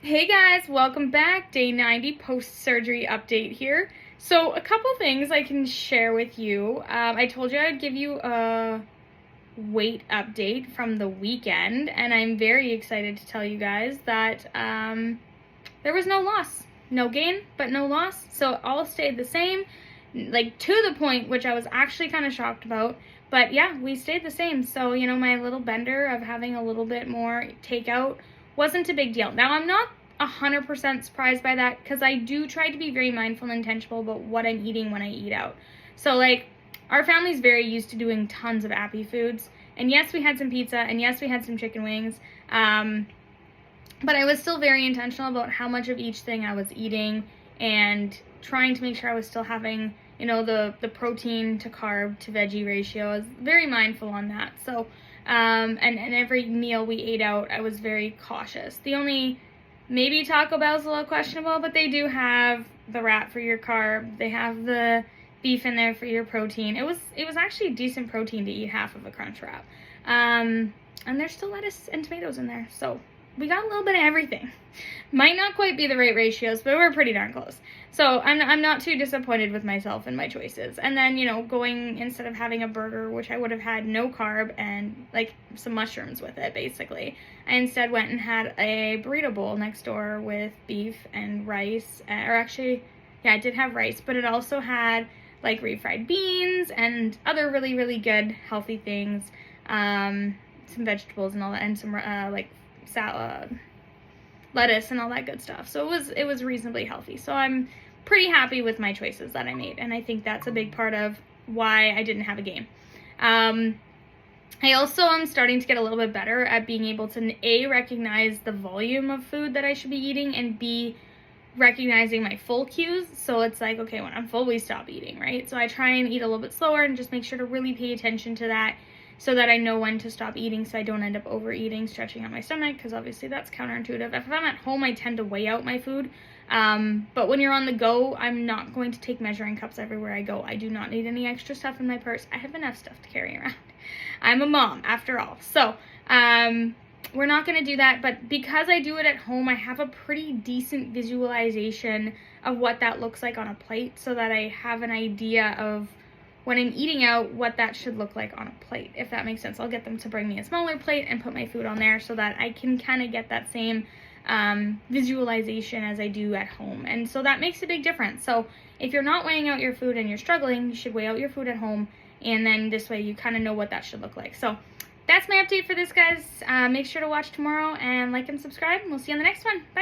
Hey guys, welcome back. Day 90 post-surgery update here. So a couple things I can share with you. I told you I'd give you a weight update from the weekend, and I'm very excited to tell you guys that there was no loss. No gain, but no loss. So all stayed the same, like to the point which I was actually kind of shocked about. But yeah, we stayed the same. So, my little bender of having a little bit more takeout wasn't a big deal. Now, I'm not 100% surprised by that because I do try to be very mindful and intentional about what I'm eating when I eat out. So, our family's very used to doing tons of appy foods. And yes, we had some pizza, and yes, we had some chicken wings. But I was still very intentional about how much of each thing I was eating and trying to make sure I was still having, the protein to carb to veggie ratio. I was very mindful on that. So, and every meal we ate out, I was very cautious. The only, maybe Taco Bell's a little questionable, but they do have the wrap for your carb. They have the beef in there for your protein. It was actually decent protein to eat half of a Crunch Wrap. And there's still lettuce and tomatoes in there. So we got a little bit of everything. Might not quite be the right ratios, but we're pretty darn close. So I'm not too disappointed with myself and my choices. And then, going, instead of having a burger, which I would have had no carb and some mushrooms with it, basically, I instead went and had a burrito bowl next door with beef and rice. Or actually, yeah, it did have rice, but it also had refried beans and other really, really good healthy things. Some vegetables and all that, and some salad, lettuce, and all that good stuff. So it was reasonably healthy. So I'm pretty happy with my choices that I made, and I think that's a big part of why I didn't have a game. I also am starting to get a little bit better at being able to A, recognize the volume of food that I should be eating, and B, recognizing my full cues. So it's like, okay, when I'm full, we stop eating, right? So I try and eat a little bit slower and just make sure to really pay attention to that so that I know when to stop eating so I don't end up overeating, stretching out my stomach, because obviously that's counterintuitive. If I'm at home, I tend to weigh out my food. But when you're on the go, I'm not going to take measuring cups everywhere I go. I do not need any extra stuff in my purse. I have enough stuff to carry around. I'm a mom, after all. So, we're not going to do that, but because I do it at home, I have a pretty decent visualization of what that looks like on a plate so that I have an idea of when I'm eating out what that should look like on a plate, if that makes sense. I'll get them to bring me a smaller plate and put my food on there so that I can kind of get that same visualization as I do at home. And so that makes a big difference. So if you're not weighing out your food and you're struggling, you should weigh out your food at home, and then this way you kind of know what that should look like. So that's my update for this, guys. Make sure to watch tomorrow and like and subscribe, and we'll see you on the next one. Bye.